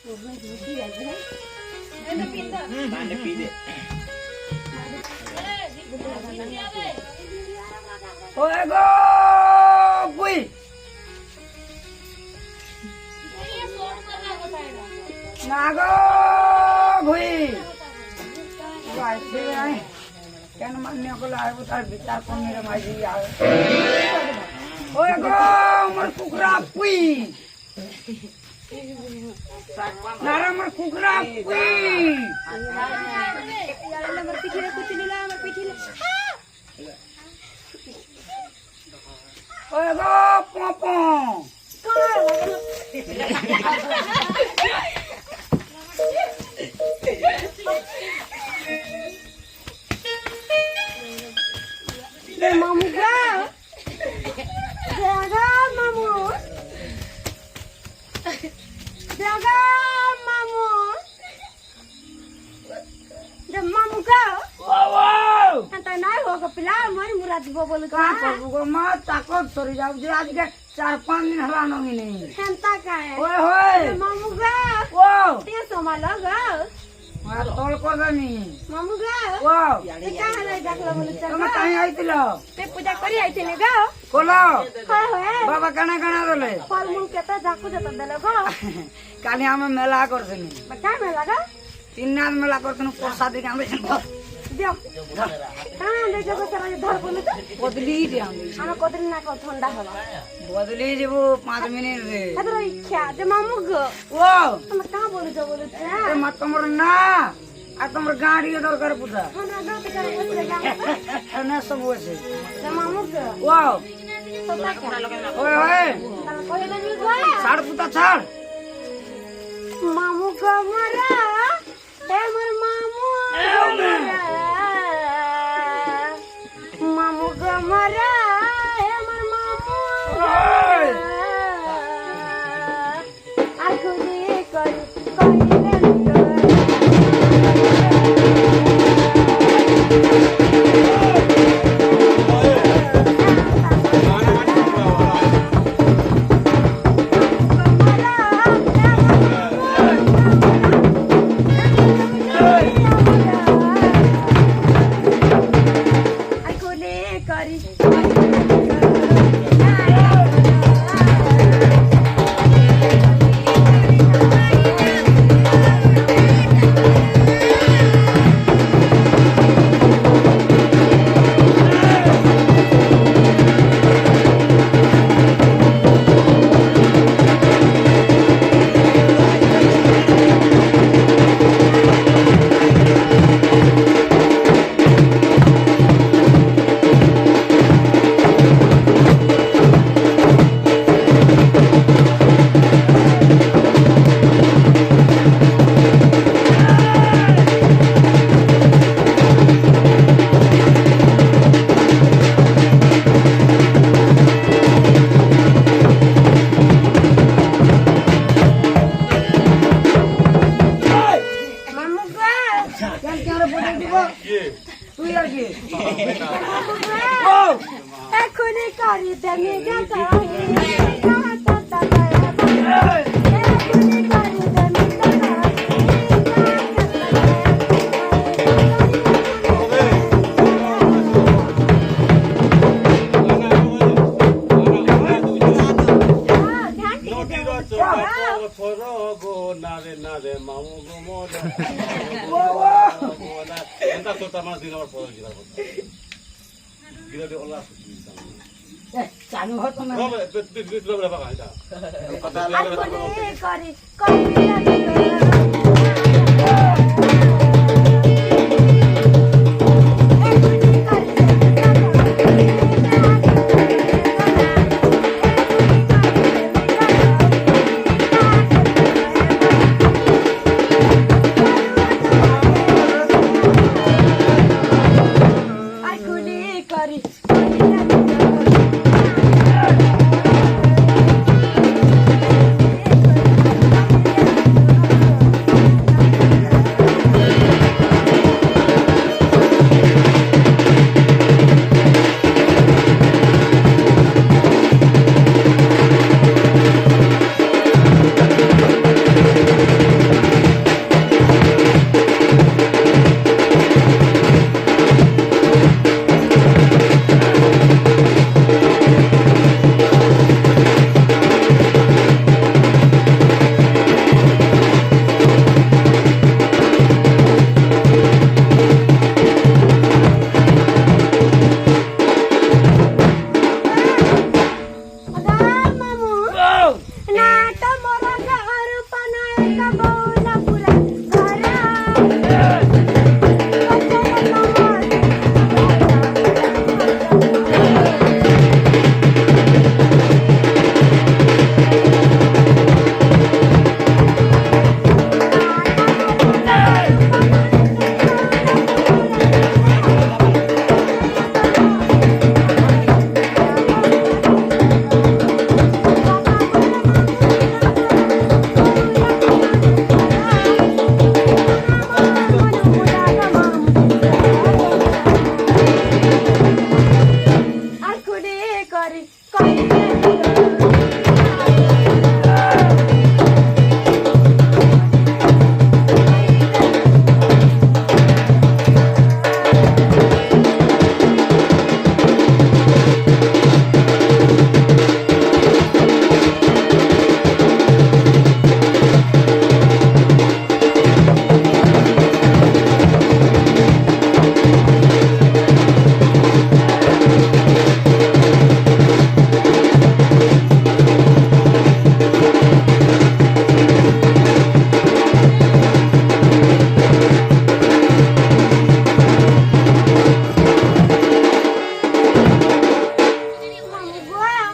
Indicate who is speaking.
Speaker 1: ওই গো বুই না গো বুই কেন মান্য করলে আসবো তার বিচার কমিয়ে মাঝি ওই গো আমার কুকুরা পুই না আমার কুকুরা পুই
Speaker 2: আমার পিঠিলে কুচি নিলাম আমার পিঠিলে
Speaker 1: ওই গো পপ
Speaker 2: মামু গা জাগা মামু জাগা মামু মামু গা তাই নাই হোক পিলা আমার মুরা দিব বলে
Speaker 1: का करबो गो मा ताकत सरी जाऊ जे आज के 4-5 दिन हला नंगी नहीं
Speaker 2: हेंता काय
Speaker 1: ओए होए
Speaker 2: मामू गा
Speaker 1: ओ
Speaker 2: ते समाला गा
Speaker 1: आ तोल को दनी
Speaker 2: मामू गा
Speaker 1: ओ
Speaker 2: ते का हलाई देखला बोले
Speaker 1: तुम
Speaker 2: चल
Speaker 1: कहीं आइतिलो
Speaker 2: ते पूजा करी आइथिले गा
Speaker 1: कोलो
Speaker 2: काय होय
Speaker 1: बाबा कणा कणा दले
Speaker 2: फल मूल केता जाकू जता देले गो
Speaker 1: काली हम मेला करथनी
Speaker 2: काय में लगा
Speaker 1: 3 दिन मेला करथनु प्रसाद के हम
Speaker 2: दियो कान दे जगह सारा धर बोले तो
Speaker 1: बदली दे हम
Speaker 2: আমার কতদিন না কত ঠান্ডা হলো
Speaker 1: बदली जेबो 5 मिनट रे
Speaker 2: আদর ইচ্ছা যে মামু গো
Speaker 1: ओ
Speaker 2: তুমি কা বলে যাও বলে
Speaker 1: ए मत तमर ना आ तमर गाड़ी दरकार पुता
Speaker 2: খানা দাও তো করে বসে গা
Speaker 1: ना सब होছে
Speaker 2: যে মামু গো
Speaker 1: ओ
Speaker 2: তো তা
Speaker 1: ओए होए
Speaker 2: তাহলে কইলে নি গো
Speaker 1: ছাড় পুতা ছাড়
Speaker 2: মামু গো মারা এ মোর মামু মামু গো মারা এ মোর মামু আর খুদি করি কইলে এখনই করি দেমি গাতা
Speaker 1: चालू हो तुम्हें
Speaker 2: का बौरा